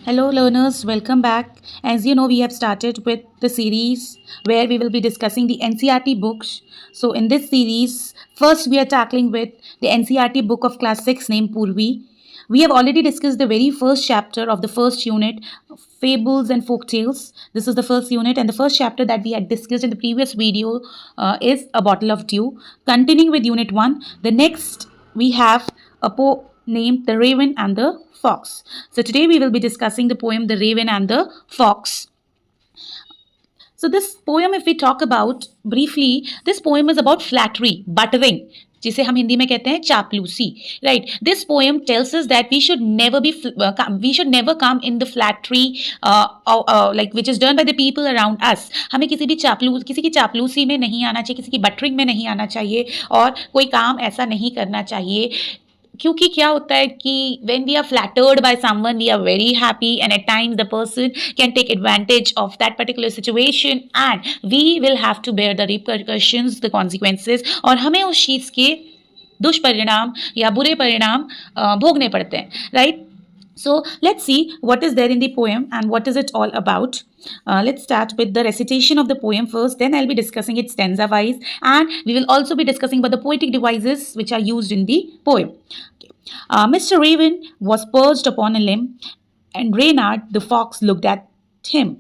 Hello, learners. Welcome back. As you know, we have started with the series where we will be discussing the NCRT books. So, in this series, first we are tackling with the NCRT book of class 6 named Purvi. We have already discussed the very first chapter of the first unit, Fables and Folk Tales. This is the first unit, and the first chapter that we had discussed in the previous video is A Bottle of Dew. Continuing with unit 1, the next we have a poem named The Raven and the Fox. So today we will be discussing the poem The Raven and the Fox. So this poem, if we talk about briefly, this poem is about flattery, buttering, जिसे हम हिंदी में कहते हैं चापलूसी, right? This poem tells us that we should never come in the flattery like which is done by the people around us. हमें किसी की चापलूसी में नहीं आना चाहिए, किसी की बटरिंग में नहीं आना चाहिए और कोई काम ऐसा नहीं करना चाहिए. क्योंकि क्या होता है कि when we are flattered by someone we are very happy and at times the person can take advantage of that particular situation and we will have to bear the repercussions, the consequences और हमें उस चीज़ के दुष्परिणाम या बुरे परिणाम भोगने पड़ते हैं, right? So let's see what is there in the poem and what is it all about. Let's start with the recitation of the poem first, then I'll be discussing it stanza wise and we will also be discussing about the poetic devices which are used in the poem. Okay. Mr. Raven was perched upon a limb and Reynard the fox looked at him.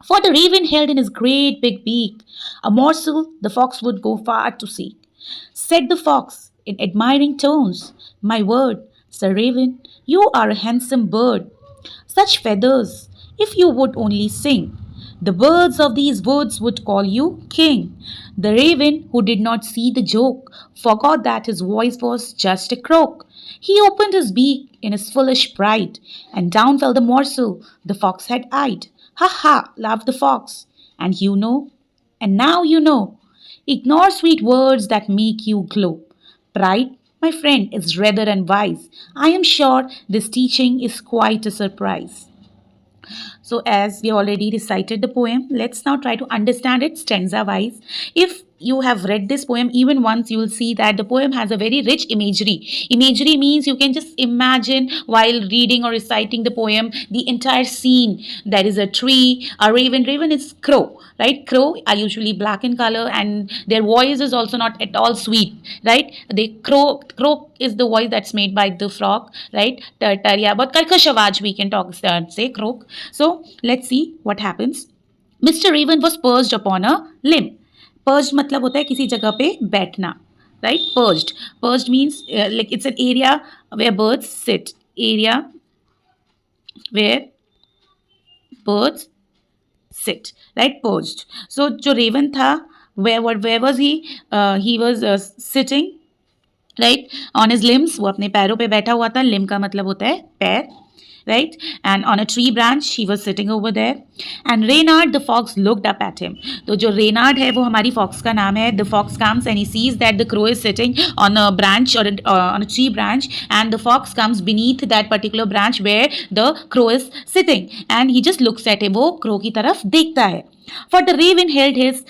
For the raven held in his great big beak a morsel the fox would go far to seek. Said the fox in admiring tones, "My word, Sir Raven, you are a handsome bird. Such feathers, if you would only sing, the birds of these woods would call you king." The raven, who did not see the joke, forgot that his voice was just a croak. He opened his beak in his foolish pride, and down fell the morsel the fox had eyed. "Ha ha!" laughed the fox. And now you know. Ignore sweet words that make you glow. Pride, my friend, is rather unwise. I am sure this teaching is quite a surprise. So, as we already recited the poem, let's now try to understand it stanza wise. If you have read this poem even once, you will see that the poem has a very rich imagery. Imagery means you can just imagine while reading or reciting the poem the entire scene. There is a tree, a raven. Raven is crow, right? Crow are usually black in color and their voice is also not at all sweet, right? The crow is the voice that's made by the frog, right? Tarya, but karkash awaaj we can say croak. So let's see what happens. Mr. Raven was perched upon a limb. Perched मतलब होता है किसी जगह पे बैठना, right? Perched means like it's an area where birds sit. Area where birds sit, right? Perched. So जो Raven था, where was he? He was sitting, right? On his limbs. वो अपने पैरों पे बैठा हुआ था. Limb का मतलब होता है पैर, right? And on a tree branch he was sitting over there. And Reynard the fox looked up at him. तो जो Reynard है वो हमारी fox का नाम है. The fox comes and he sees that the crow is sitting on a branch or on a tree branch, and the fox comes beneath that particular branch where the crow is sitting, and he just looks at him. वो crow की तरफ देखता है. For the raven held his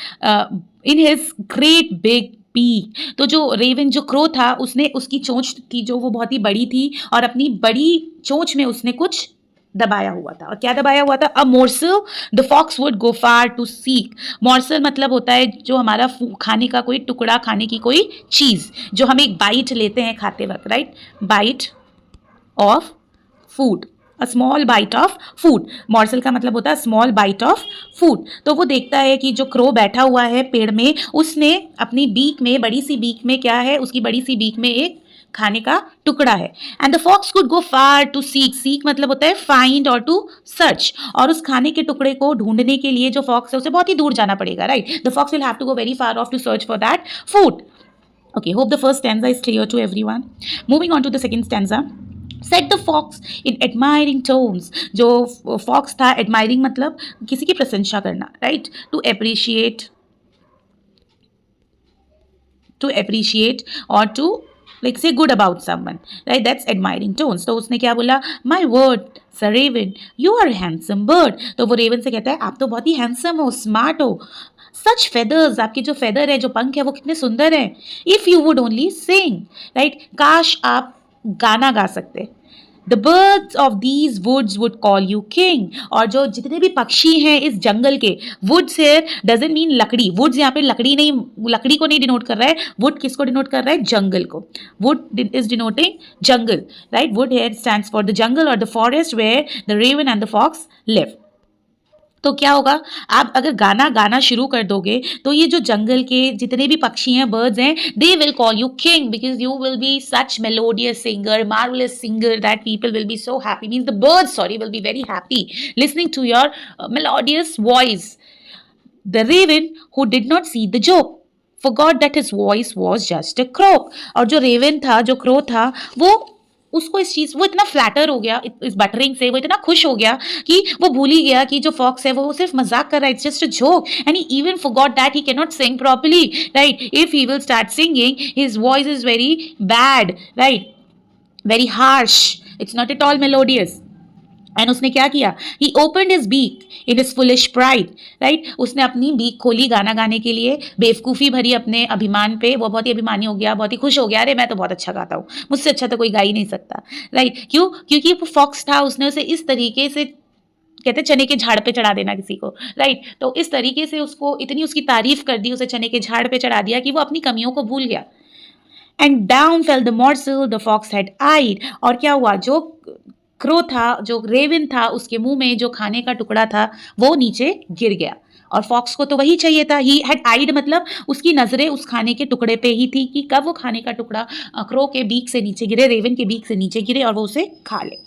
in his great big P. तो जो Raven जो crow था उसने उसकी चोंच थी जो वो बहुत ही बड़ी थी और अपनी बड़ी चोंच में उसने कुछ दबाया हुआ था. और क्या दबाया हुआ था? A morsel the fox would go far to seek. Morsel मतलब होता है जो हमारा खाने का कोई टुकड़ा, खाने की कोई चीज़ जो हम एक बाइट लेते हैं खाते वक्त, right? Bite of food, a small bite of food. Morsel का मतलब होता है स्मॉल बाइट ऑफ फूड. तो वो देखता है कि जो क्रो बैठा हुआ है पेड़ में उसने अपनी बीक में, बड़ी सी बीक में क्या है, उसकी बड़ी सी बीक में एक खाने का टुकड़ा है. And the fox could go far to seek. Seek मतलब होता है फाइंड और टू सर्च. और उस खाने के टुकड़े को ढूंढने के लिए जो फॉक्स है उसे बहुत ही दूर जाना पड़ेगा, right? The fox will have to go very far off to search for that food. Okay, hope the first stanza is clear to everyone. Moving on to the second stanza. Said the fox in admiring tones. जो fox था, admiring मतलब किसी की प्रशंसा करना, right? To appreciate or to like say good about someone, right? That's admiring tones. तो उसने क्या बोला? My word, Sir Raven, you are a handsome bird. तो वो रेवन से कहता है आप तो बहुत ही handsome हो, smart हो. Such feathers, आपके जो feather है, जो पंख है, वो कितने सुंदर हैं. If you would only sing, right? काश आप गाना गा सकते. The birds of these woods would call you king, और जो जितने भी पक्षी हैं इस जंगल के, वुड्स हियर डजंट मीन लकड़ी, वुड्स यहाँ पे लकड़ी नहीं, लकड़ी को नहीं डिनोट कर रहा है, वुड किसको डिनोट कर रहा है, जंगल को, wood is denoting jungle, right, wood here stands for the jungle और the forest where the raven and the fox live. तो क्या होगा, आप अगर गाना गाना शुरू कर दोगे तो ये जो जंगल के जितने भी पक्षी हैं, बर्ड्स हैं, they will call you king because you will be such melodious singer, marvellous singer that people will be so happy, means the birds sorry will be very happy listening to your melodious voice. The raven who did not see the joke forgot that his voice was just a crow, और जो Raven था, जो crow था, वो उसको इस चीज, वो इतना फ्लैटर हो गया इस बटरिंग से, वो इतना खुश हो गया कि वो भूल ही गया कि जो फॉक्स है वो सिर्फ मजाक कर रहा है, it's just a joke, and he even forgot that he can not sing properly, right, if he will start singing his voice is very bad, right, very harsh, it's not at all melodious. And उसने क्या किया, he opened his beak in his foolish pride, right, उसने अपनी beak खोली गाना गाने के लिए, बेवकूफ़ी भरी अपने अभिमान पे, वो बहुत ही अभिमानी हो गया, बहुत ही खुश हो गया, अरे मैं तो बहुत अच्छा गाता हूँ, मुझसे अच्छा तो कोई गा ही नहीं सकता, राइट, क्यों, क्योंकि वो फॉक्स था, उसने उसे इस तरीके से, कहते चने के झाड़ पे चढ़ा देना किसी को, राइट, तो इस तरीके से उसको इतनी उसकी तारीफ कर दी, उसे चने के झाड़ पे चढ़ा दिया कि वो अपनी कमियों को भूल गया। And down fell the morsel the fox had eyed, और क्या हुआ, जो क्रो था, जो रेवन था, उसके मुंह में जो खाने का टुकड़ा था वो नीचे गिर गया, और फॉक्स को तो वही चाहिए था, ही हैड आइड मतलब उसकी नजरें उस खाने के टुकड़े पे ही थी कि कब वो खाने का टुकड़ा क्रो के बीक से नीचे गिरे, रेवन के बीक से नीचे गिरे और वो उसे खा ले।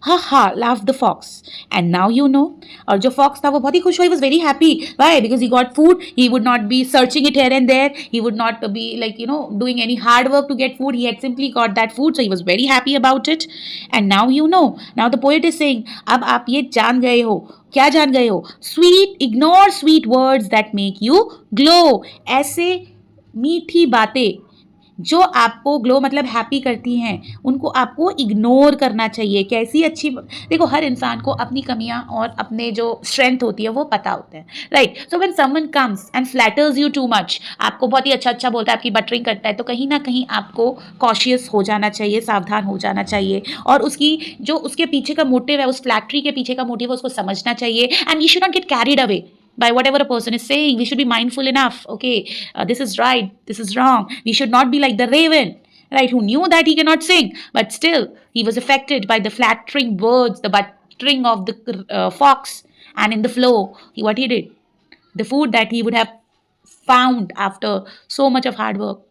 हा हा laughed the fox, and now you know, और जो फॉक्स था वो बहुत ही खुश हुआ, he was very happy, why, because he got food, he would not be searching it here and there, he would not be like doing any hard work to get food, he had simply got that food, so he was very happy about it, and now you know, now the poet is saying, अब आप ये जान गए हो, क्या जान गए हो, sweet, ignore sweet words that make you glow, ऐसे मीठी बातें जो आपको ग्लो मतलब हैप्पी करती हैं, उनको आपको इग्नोर करना चाहिए। कैसी अच्छी, देखो हर इंसान को अपनी कमियां और अपने जो स्ट्रेंथ होती है वो पता होता है, right, so when someone comes and flutters you too much, आपको बहुत ही अच्छा अच्छा बोलता है, आपकी बटरिंग करता है, तो कहीं ना कहीं आपको कॉशियस हो जाना चाहिए, सावधान हो जाना चाहिए, और उसकी जो उसके पीछे का मोटिव है, उस फ्लैटरी के पीछे का मोटिव है, उसको समझना चाहिए, and you should not get carried away by whatever a person is saying. We should be mindful enough, okay, this is right, this is wrong, we should not be like the raven, right, who knew that he cannot sing, but still he was affected by the flattering words, the buttering of the fox, and in the flow, what he did, the food that he would have found after so much of hard work,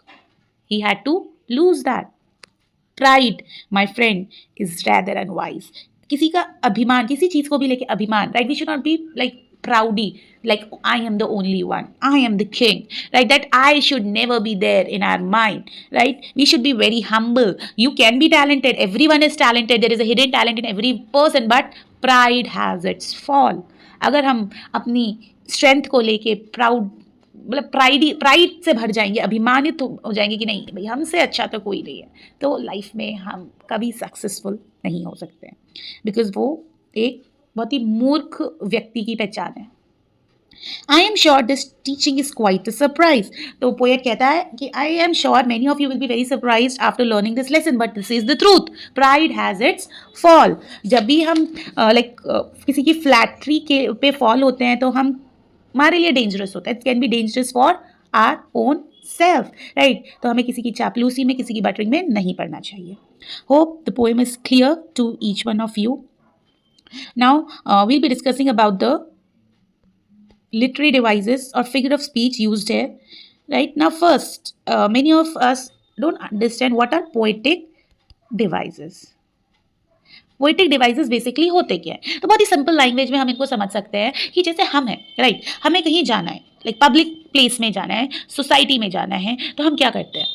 he had to lose that. Pride, my friend, is rather unwise. किसी का अभिमान, किसी चीज को भी लेके अभिमान, right, we should not be like proudy, like I am the only one, I am the king, right, that I should never be there in our mind, right, we should be very humble. You can be talented, everyone is talented, there is a hidden talent in every person, but pride has its fall. अगर हम अपनी strength को लेके proud, मतलब pride से भर जाएंगे, अभिमानित हो जाएंगे कि नहीं भाई हमसे अच्छा तो कोई नहीं है, तो लाइफ में हम कभी सक्सेसफुल नहीं हो सकते हैं, बिकॉज वो एक बहुत ही मूर्ख व्यक्ति की पहचान है। I am sure this teaching is quite a surprise, तो पोएट कहता है कि I am sure many of you will be very surprise after learning this lesson, but this is the truth, pride has its fall. जब भी हम किसी की flattery के पे फॉल होते हैं तो हम हमारे लिए डेंजरस होता है, it can be dangerous for our own self, right, तो हमें किसी की चापलूसी में, किसी की बटरिंग में नहीं पड़ना चाहिए। Hope the poem is clear to each one of you. Now, we'll be discussing about the literary devices or figure of speech used here. Right now, first, many of us don't understand what are poetic devices. Poetic devices basically होते क्या है, तो बहुत ही simple language में हम इनको समझ सकते हैं कि जैसे हम हैं, राइट, हमें कहीं जाना है, लाइक पब्लिक प्लेस में जाना है, सोसाइटी में जाना है, तो हम क्या करते हैं,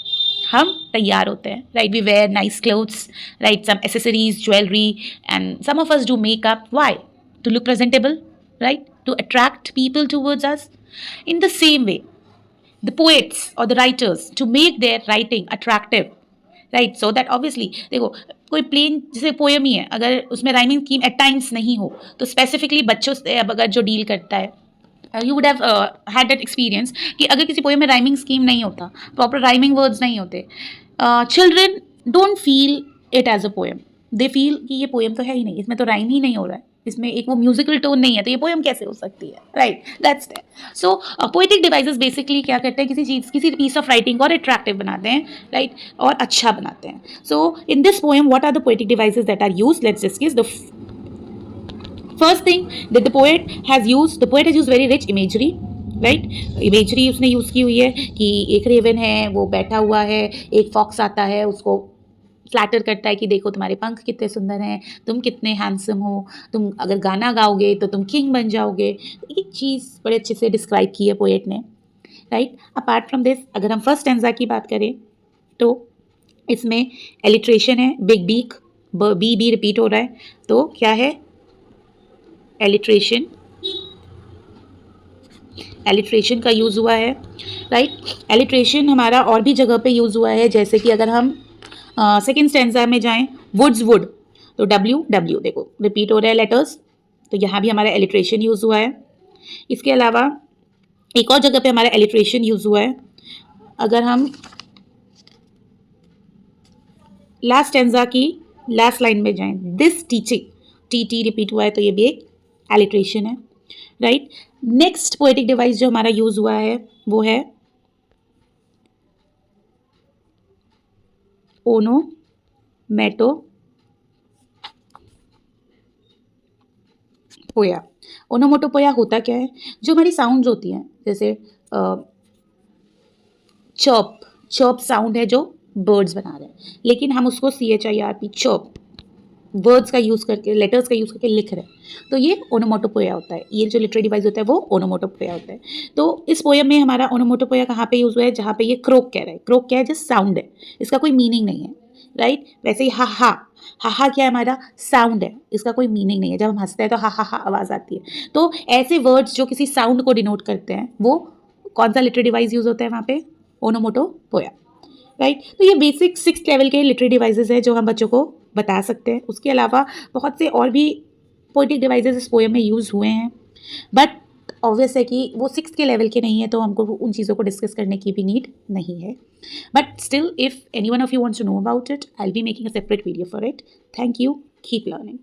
हम तैयार होते हैं, right, we wear nice clothes, right, some accessories, jewellery, and some of us do makeup, why, to look presentable, right, to attract people towards us. In the same way the poets और the writers to make their writing attractive, right, so that obviously देखो कोई plane जैसे poem ही है, अगर उसमें rhyming scheme at times नहीं हो, तो स्पेसिफिकली बच्चों से अब अगर जो डील करता है, you would have had that experience कि अगर किसी पोएम में राइमिंग स्कीम नहीं होता, प्रॉपर राइमिंग वर्ड्स नहीं होते, children don't feel it as a poem, they feel कि ये पोएम तो है ही नहीं, इसमें तो राइम ही नहीं हो रहा है, इसमें एक वो म्यूजिकल टोन नहीं है, तो ये पोएम कैसे हो सकती है, right, that's that. So poetic devices basically क्या करते हैं, किसी पीस ऑफ राइटिंग को और अट्रैक्टिव बनाते हैं, राइट, और अच्छा बनाते हैं। So in this poem what are the poetic devices that are used, let's discuss the first thing that the poet has used very rich imagery, right, imagery उसने use की हुई है कि एक रेवन है, वो बैठा हुआ है, एक फॉक्स आता है, उसको फ्लैटर करता है कि देखो तुम्हारे पंख कितने सुंदर हैं, तुम कितने हैंडसम हो, तुम अगर गाना गाओगे तो तुम किंग बन जाओगे। एक चीज़ बड़े अच्छे से डिस्क्राइब की है पोएट ने, राइट। अपार्ट फ्रॉम दिस, अगर हम फर्स्ट स्टैंजा की बात करें तो इसमें एलिट्रेशन है, बिग बीक, बी रिपीट हो रहा है, तो क्या है, एलिट्रेशन का यूज़ हुआ है, राइट। एलिट्रेशन हमारा और भी जगह पे यूज़ हुआ है, जैसे कि अगर हम सेकेंड स्टैंजा में जाएं, वुड्स वुड, तो डब्ल्यू देखो रिपीट हो रहा है लेटर्स, तो यहाँ भी हमारा एलिट्रेशन यूज़ हुआ है। इसके अलावा एक और जगह पे हमारा एलिट्रेशन यूज़ हुआ है, अगर हम लास्ट स्टैंजा की लास्ट लाइन में जाएं, दिस टीचिंग, टी रिपीट हुआ है, तो ये भी एक एलिट्रेशन है, राइट। नेक्स्ट पोएटिक डिवाइस जो हमारा यूज हुआ है वो है ओनोमैटोपोया। ओनोमैटोपोया होता क्या है, जो हमारी साउंड्स होती हैं, जैसे चर्प साउंड है जो बर्ड्स बना रहे हैं, लेकिन हम उसको CHIRP चर्प वर्ड्स का यूज़ करके, लेटर्स का यूज़ करके लिख रहे हैं, तो ये ओनोमैटोपोया होता है। ये जो लिटरेरी डिवाइस होता है वो ओनोमैटोपोया होता है। तो इस पोएम में हमारा ओनोमैटोपोया कहाँ पे यूज़ हुआ है, जहाँ पे ये क्रोक कह रहा है। क्रोक क्या है, जस्ट साउंड है, इसका कोई मीनिंग नहीं है, राइट। वैसे ही हा क्या है, हमारा साउंड है, इसका कोई मीनिंग नहीं है। जब हम हंसते हैं तो हा आवाज़ आती है। तो ऐसे वर्ड्स जो किसी साउंड को डिनोट करते हैं, वो कौन सा लिटरेरी डिवाइस यूज़ होता है वहाँ पे, ओनोमैटोपोया, राइट। तो ये बेसिक 6th लेवल के लिटरेरी डिवाइसेस है जो हम बच्चों को बता सकते हैं। उसके अलावा बहुत से और भी पोएटिक डिवाइसेस इस पोएम में यूज़ हुए हैं, बट ऑब्वियस है कि वो 6th के लेवल के नहीं है, तो हमको उन चीज़ों को डिस्कस करने की भी नीड नहीं है। But still, if any one of you wants to know about it, I will be making a separate video for it. Thank you, keep learning.